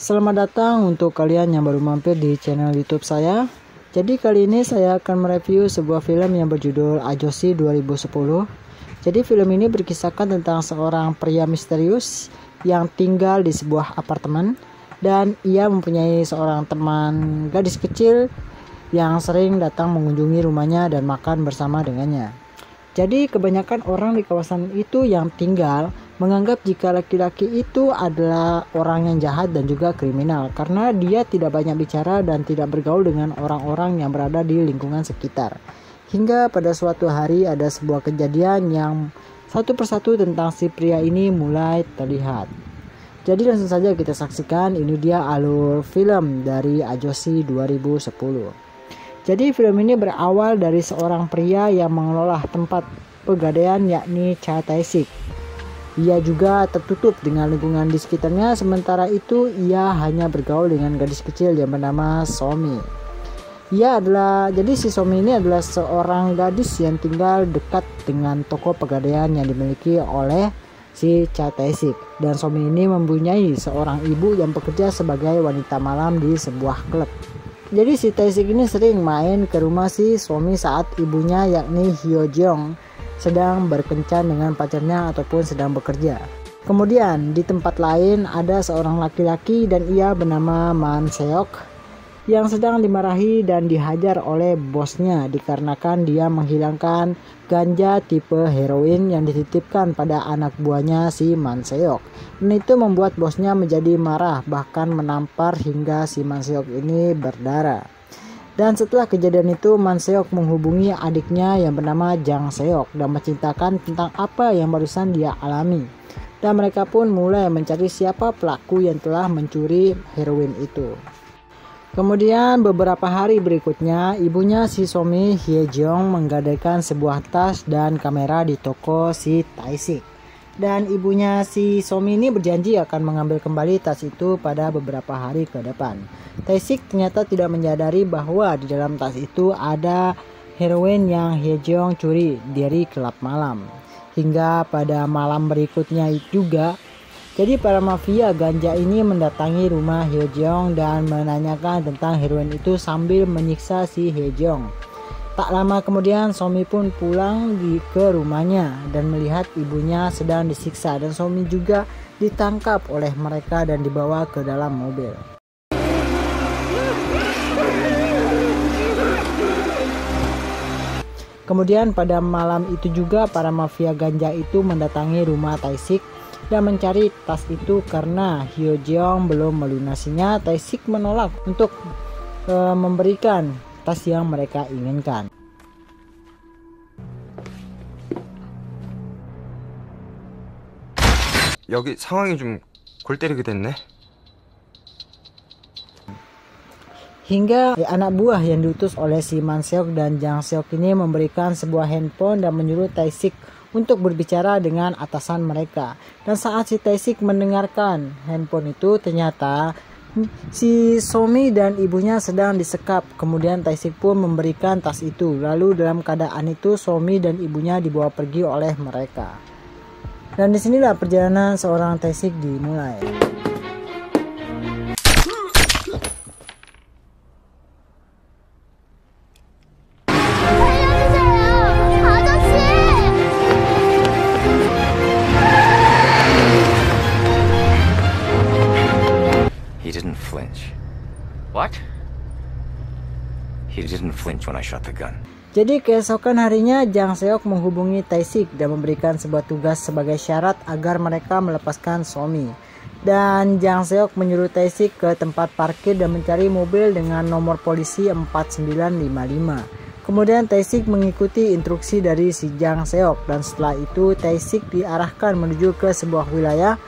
Selamat datang untuk kalian yang baru mampir di channel YouTube saya. Jadi kali ini saya akan mereview sebuah film yang berjudul Ajoshi 2010. Jadi film ini berkisahkan tentang seorang pria misterius yang tinggal di sebuah apartemen dan ia mempunyai seorang teman gadis kecil yang sering datang mengunjungi rumahnya dan makan bersama dengannya. Jadi kebanyakan orang di kawasan itu yang tinggal menganggap jika laki-laki itu adalah orang yang jahat dan juga kriminal karena dia tidak banyak bicara dan tidak bergaul dengan orang-orang yang berada di lingkungan sekitar. Hingga pada suatu hari ada sebuah kejadian yang satu persatu tentang si pria ini mulai terlihat. Jadi langsung saja kita saksikan, ini dia alur film dari Ajoshi 2010. Jadi film ini berawal dari seorang pria yang mengelola tempat pegadaian yakni Cha Tae-sik. Ia juga tertutup dengan lingkungan di sekitarnya, sementara itu ia hanya bergaul dengan gadis kecil yang bernama Somi. Jadi si Somi ini adalah seorang gadis yang tinggal dekat dengan toko pegadaian yang dimiliki oleh si Cha Tae-sik. Dan Somi ini mempunyai seorang ibu yang bekerja sebagai wanita malam di sebuah klub. Jadi si Tae-sik ini sering main ke rumah si Somi saat ibunya yakni Hyo-jeong sedang berkencan dengan pacarnya ataupun sedang bekerja. Kemudian di tempat lain ada seorang laki-laki dan ia bernama Man Seok yang sedang dimarahi dan dihajar oleh bosnya dikarenakan dia menghilangkan ganja tipe heroin yang dititipkan pada anak buahnya si Man Seok. Dan itu membuat bosnya menjadi marah, bahkan menampar hingga si Man Seok ini berdarah. Dan setelah kejadian itu Man Seok menghubungi adiknya yang bernama Jang Seok dan menceritakan tentang apa yang barusan dia alami. Dan mereka pun mulai mencari siapa pelaku yang telah mencuri heroin itu. Kemudian beberapa hari berikutnya, ibunya si Somi, Hye-jeong, menggadaikan sebuah tas dan kamera di toko si Tae-sik. Dan ibunya si Somi ini berjanji akan mengambil kembali tas itu pada beberapa hari ke depan. Tae-sik ternyata tidak menyadari bahwa di dalam tas itu ada heroin yang Hye-jeong curi dari klub malam. Hingga pada malam berikutnya juga, jadi para mafia ganja ini mendatangi rumah Hye-jeong dan menanyakan tentang heroin itu sambil menyiksa si Hye-jeong. Tak lama kemudian Somi pun pulang ke rumahnya dan melihat ibunya sedang disiksa, dan Somi juga ditangkap oleh mereka dan dibawa ke dalam mobil. Kemudian pada malam itu juga para mafia ganja itu mendatangi rumah Tae-sik dan mencari tas itu karena Hye-jeong belum melunasinya. Tae-sik menolak untuk memberikan tas yang mereka inginkan. 여기 상황이 좀 골 때리게 됐네. Hingga anak buah yang diutus oleh si Man Seok dan Jang Seok ini memberikan sebuah handphone dan menyuruh Tae-sik untuk berbicara dengan atasan mereka. Dan saat si Tae-sik mendengarkan handphone itu, ternyata si Somi dan ibunya sedang disekap. Kemudian Tae-sik pun memberikan tas itu. Lalu dalam keadaan itu Somi dan ibunya dibawa pergi oleh mereka. Dan disinilah perjalanan seorang Tae-sik dimulai. He didn't flinch. What? He didn't flinch when I shot the gun. Jadi keesokan harinya Jang Seok menghubungi Tae-sik dan memberikan sebuah tugas sebagai syarat agar mereka melepaskan Somi. Dan Jang Seok menyuruh Tae-sik ke tempat parkir dan mencari mobil dengan nomor polisi 4955. Kemudian Tae-sik mengikuti instruksi dari si Jang Seok, dan setelah itu Tae-sik diarahkan menuju ke sebuah wilayah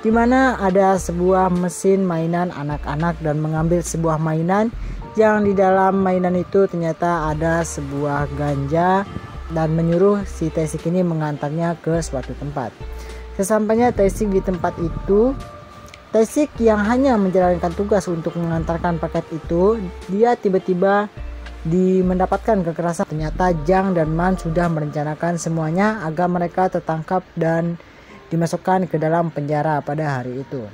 di mana ada sebuah mesin mainan anak-anak dan mengambil sebuah mainan yang di dalam mainan itu ternyata ada sebuah ganja, dan menyuruh si Tae-sik ini mengantarnya ke suatu tempat. Sesampainya Tae-sik di tempat itu, Tae-sik yang hanya menjalankan tugas untuk mengantarkan paket itu, dia tiba-tiba mendapatkan kekerasan. Ternyata Jang dan Man sudah merencanakan semuanya agar mereka tertangkap dan dimasukkan ke dalam penjara pada hari itu.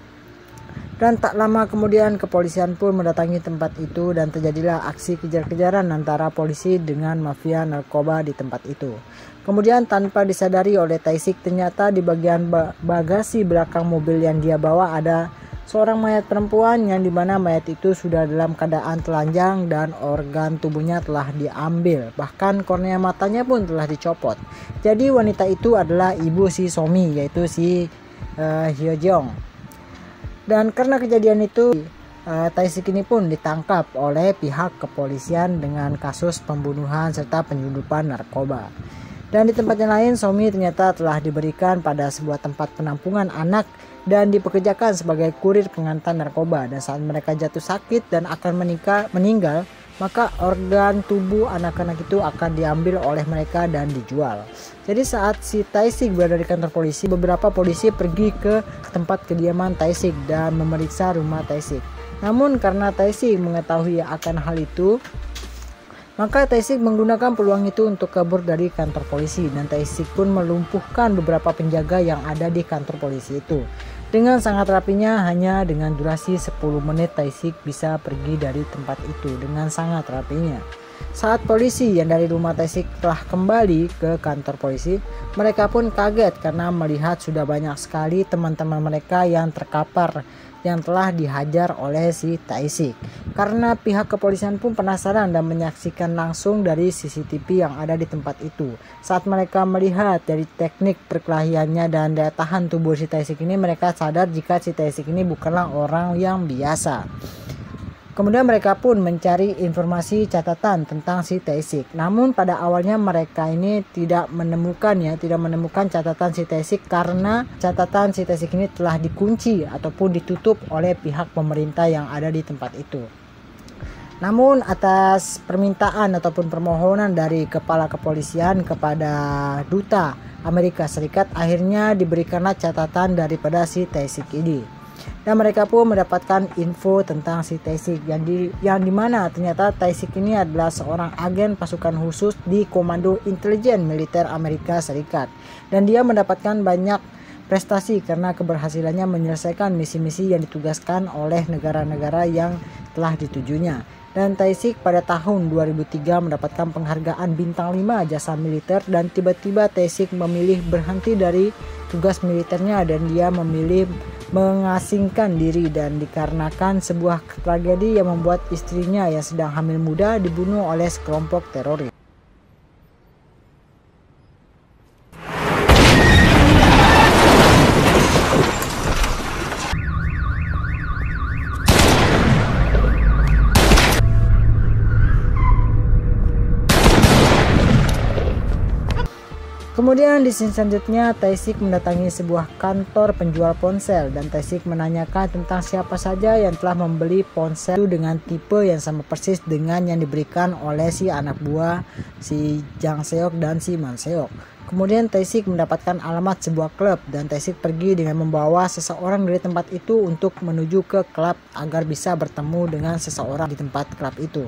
Dan tak lama kemudian kepolisian pun mendatangi tempat itu dan terjadilah aksi kejar-kejaran antara polisi dengan mafia narkoba di tempat itu. Kemudian tanpa disadari oleh Tae-sik, ternyata di bagian bagasi belakang mobil yang dia bawa ada seorang mayat perempuan yang dimana mayat itu sudah dalam keadaan telanjang dan organ tubuhnya telah diambil. Bahkan kornea matanya pun telah dicopot. Jadi wanita itu adalah ibu si Somi, yaitu si Hyo Jeong. Dan karena kejadian itu, Tae-sik ini pun ditangkap oleh pihak kepolisian dengan kasus pembunuhan serta penyelundupan narkoba. Dan di tempat yang lain, Somi ternyata telah diberikan pada sebuah tempat penampungan anak dan dipekerjakan sebagai kurir pengantar narkoba. Dan saat mereka jatuh sakit dan akan meninggal, maka organ tubuh anak-anak itu akan diambil oleh mereka dan dijual. Jadi saat si Tae-sik berada di kantor polisi, beberapa polisi pergi ke tempat kediaman Tae-sik dan memeriksa rumah Tae-sik. Namun karena Tae-sik mengetahui akan hal itu, maka Tae-sik menggunakan peluang itu untuk kabur dari kantor polisi, dan Tae-sik pun melumpuhkan beberapa penjaga yang ada di kantor polisi itu. Dengan sangat rapinya, hanya dengan durasi 10 menit Tae-sik bisa pergi dari tempat itu dengan sangat rapinya. Saat polisi yang dari rumah Tae-sik telah kembali ke kantor polisi, mereka pun kaget karena melihat sudah banyak sekali teman-teman mereka yang terkapar yang telah dihajar oleh si Tae-sik. Karena pihak kepolisian pun penasaran dan menyaksikan langsung dari CCTV yang ada di tempat itu. Saat mereka melihat dari teknik perkelahiannya dan daya tahan tubuh si Tae-sik ini, mereka sadar jika si Tae-sik ini bukanlah orang yang biasa. Kemudian mereka pun mencari informasi catatan tentang si Tae-sik. Namun pada awalnya mereka ini tidak menemukan catatan si Tae-sik karena catatan si Tae-sik ini telah dikunci ataupun ditutup oleh pihak pemerintah yang ada di tempat itu. Namun atas permintaan ataupun permohonan dari kepala kepolisian kepada duta Amerika Serikat, akhirnya diberikanlah catatan daripada si Tae-sik ini. Dan mereka pun mendapatkan info tentang si Tae-sik yang dimana ternyata Tae-sik ini adalah seorang agen pasukan khusus di Komando Intelijen Militer Amerika Serikat. Dan dia mendapatkan banyak prestasi karena keberhasilannya menyelesaikan misi-misi yang ditugaskan oleh negara-negara yang telah ditujunya. Dan Tae-sik pada tahun 2003 mendapatkan penghargaan bintang 5 jasa militer, dan tiba-tiba Tae-sik memilih berhenti dari tugas militernya dan dia memilih mengasingkan diri, dan dikarenakan sebuah tragedi yang membuat istrinya yang sedang hamil muda dibunuh oleh sekelompok teroris. Kemudian di scene selanjutnya, Tae-sik mendatangi sebuah kantor penjual ponsel dan Tae-sik menanyakan tentang siapa saja yang telah membeli ponsel dengan tipe yang sama persis dengan yang diberikan oleh si anak buah si Jang Seok dan si Man Seok. Kemudian Tae-sik mendapatkan alamat sebuah klub dan Tae-sik pergi dengan membawa seseorang dari tempat itu untuk menuju ke klub agar bisa bertemu dengan seseorang di tempat klub itu.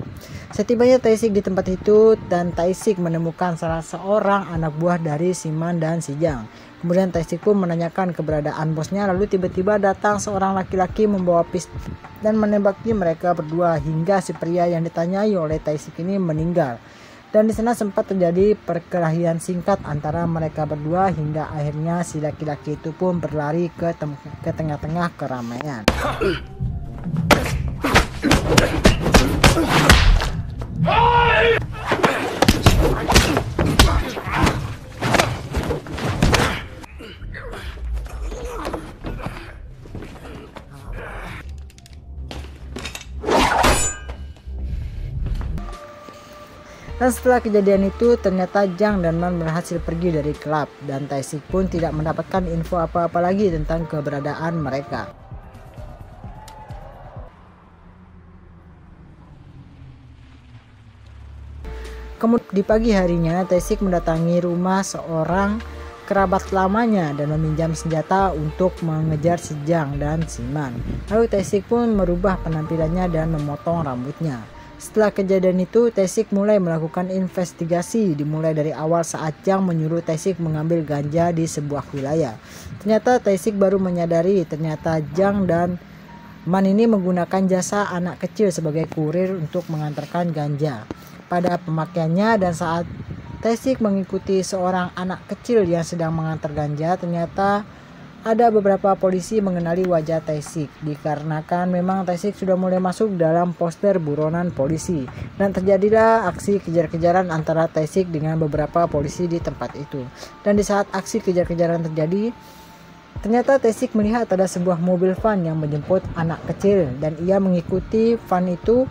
Setibanya Tae-sik di tempat itu dan Tae-sik menemukan salah seorang anak buah dari si Man dan si Jang. Kemudian Tae-sik pun menanyakan keberadaan bosnya, lalu tiba-tiba datang seorang laki-laki membawa pistol dan menembaki mereka berdua hingga si pria yang ditanyai oleh Tae-sik ini meninggal. Dan di sana sempat terjadi perkelahian singkat antara mereka berdua hingga akhirnya si laki-laki itu pun berlari ke tengah-tengah keramaian. Dan setelah kejadian itu ternyata Jang dan Man berhasil pergi dari klub dan Tae-sik pun tidak mendapatkan info apa-apa lagi tentang keberadaan mereka. Kemudian di pagi harinya Tae-sik mendatangi rumah seorang kerabat lamanya dan meminjam senjata untuk mengejar si Jang dan si Man. Lalu Tae-sik pun merubah penampilannya dan memotong rambutnya. Setelah kejadian itu, Tae-sik mulai melakukan investigasi dimulai dari awal saat Jang menyuruh Tae-sik mengambil ganja di sebuah wilayah. Ternyata Tae-sik baru menyadari ternyata Jang dan Man ini menggunakan jasa anak kecil sebagai kurir untuk mengantarkan ganja. Pada pemakaiannya dan saat Tae-sik mengikuti seorang anak kecil yang sedang mengantar ganja, ternyata ada beberapa polisi mengenali wajah Tae-sik dikarenakan memang Tae-sik sudah mulai masuk dalam poster buronan polisi, dan terjadilah aksi kejar-kejaran antara Tae-sik dengan beberapa polisi di tempat itu. Dan di saat aksi kejar-kejaran terjadi, ternyata Tae-sik melihat ada sebuah mobil van yang menjemput anak kecil, dan ia mengikuti van itu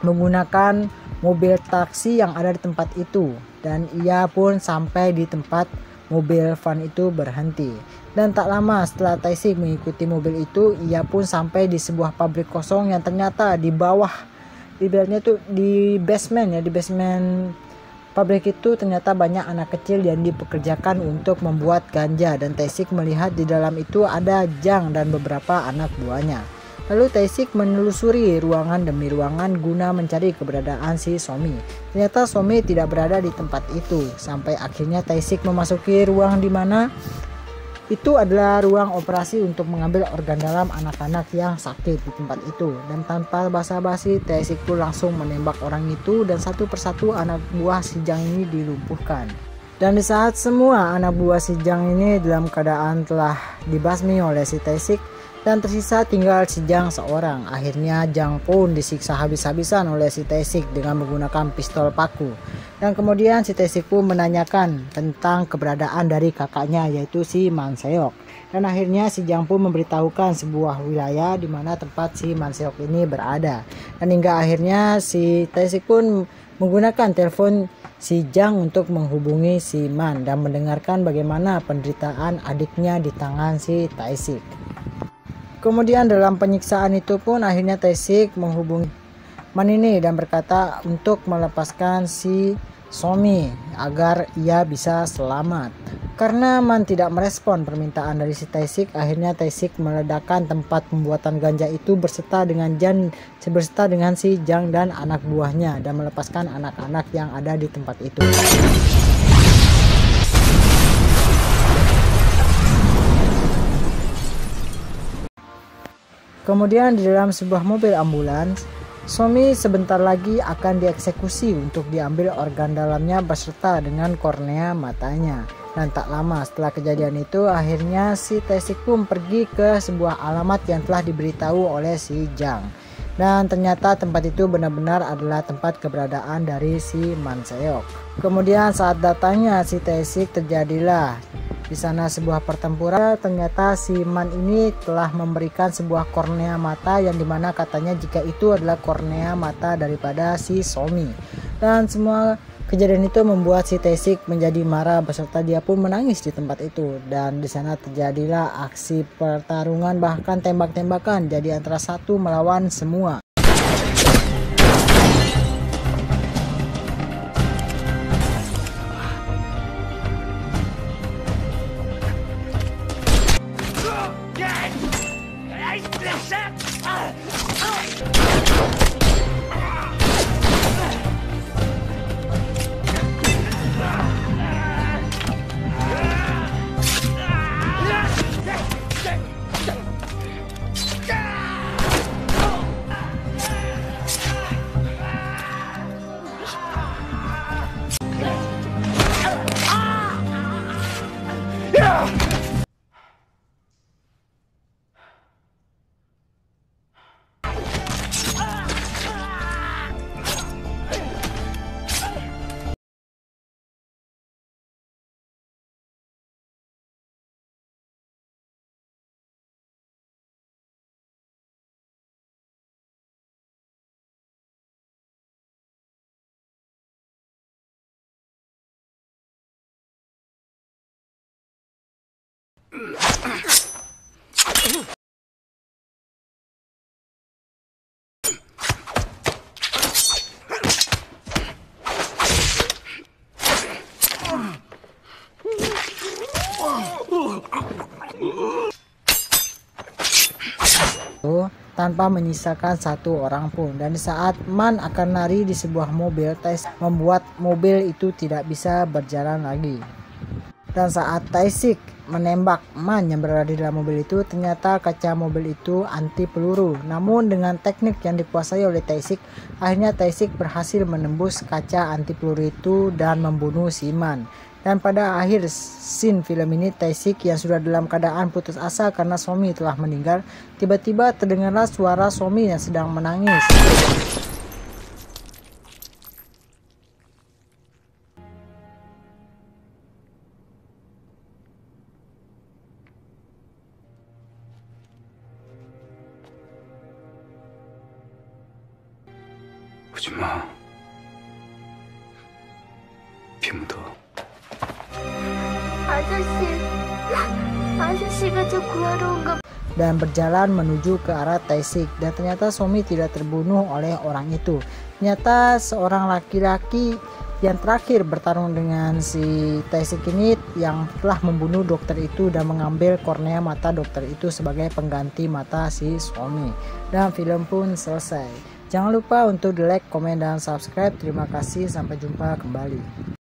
menggunakan mobil taksi yang ada di tempat itu, dan ia pun sampai di tempat mobil van itu berhenti. Dan tak lama setelah Tae-sik mengikuti mobil itu, ia pun sampai di sebuah pabrik kosong yang ternyata di bawah, ibaratnya tuh di basement ya, di basement pabrik itu ternyata banyak anak kecil yang dipekerjakan untuk membuat ganja, dan Tae-sik melihat di dalam itu ada Jang dan beberapa anak buahnya. Lalu Tae-sik menelusuri ruangan demi ruangan guna mencari keberadaan si Somi. Ternyata Somi tidak berada di tempat itu, sampai akhirnya Tae-sik memasuki ruang di mana itu adalah ruang operasi untuk mengambil organ dalam anak-anak yang sakit di tempat itu. Dan tanpa basa-basi, Tae-sik pun langsung menembak orang itu, dan satu persatu anak buah si Jang ini dilumpuhkan. Dan di saat semua anak buah si Jang ini dalam keadaan telah dibasmi oleh si Tae-sik, dan tersisa tinggal si Jang seorang. Akhirnya Jang pun disiksa habis-habisan oleh si Tae-sik dengan menggunakan pistol paku. Dan kemudian si Tae-sik pun menanyakan tentang keberadaan dari kakaknya, yaitu si Man Seok. Dan akhirnya si Jang pun memberitahukan sebuah wilayah di mana tempat si Man Seok ini berada. Dan hingga akhirnya si Tae-sik pun menggunakan telepon si Jang untuk menghubungi si Man dan mendengarkan bagaimana penderitaan adiknya di tangan si Tae-sik. Kemudian dalam penyiksaan itu pun akhirnya Tae-sik menghubungi Man ini dan berkata untuk melepaskan si Somi agar ia bisa selamat. Karena Man tidak merespon permintaan dari si Tae-sik, akhirnya Tae-sik meledakkan tempat pembuatan ganja itu berserta dengan si Jang dan anak buahnya, dan melepaskan anak-anak yang ada di tempat itu. Kemudian di dalam sebuah mobil ambulans, Somi sebentar lagi akan dieksekusi untuk diambil organ dalamnya beserta dengan kornea matanya. Dan tak lama setelah kejadian itu, akhirnya si Tae-sik pun pergi ke sebuah alamat yang telah diberitahu oleh si Jang. Dan ternyata tempat itu benar-benar adalah tempat keberadaan dari si Man Seok. Kemudian saat datangnya si Tae-sik, terjadilah di sana sebuah pertempuran. Ternyata si Man ini telah memberikan sebuah kornea mata yang dimana katanya jika itu adalah kornea mata daripada si Somi. Dan semua kejadian itu membuat si Tae-sik menjadi marah beserta dia pun menangis di tempat itu. Dan di sana terjadilah aksi pertarungan, bahkan tembak-tembakan jadi antara satu melawan semua. Tanpa menyisakan satu orang pun. Dan di saat Man akan lari di sebuah mobil, Tae-sik membuat mobil itu tidak bisa berjalan lagi. Dan saat Tae-sik menembak Man yang berada di dalam mobil itu. Ternyata kaca mobil itu anti peluru. Namun dengan teknik yang dikuasai oleh Tae-sik, akhirnya Tae-sik berhasil menembus kaca anti peluru itu dan membunuh si Man. Dan pada akhir scene film ini, Tae-sik yang sudah dalam keadaan putus asa karena Somi telah meninggal, tiba-tiba terdengarlah suara Somi yang sedang menangis. 오지 마. 비 묻어. 아저씨가 저 구하러 온 거. Dan berjalan menuju ke arah Tae-sik, dan ternyata Somi tidak terbunuh oleh orang itu. Ternyata seorang laki-laki yang terakhir bertarung dengan si Tae-sik ini yang telah membunuh dokter itu dan mengambil kornea mata dokter itu sebagai pengganti mata si Somi. Dan film pun selesai. Jangan lupa untuk like, komen, dan subscribe. Terima kasih, sampai jumpa kembali.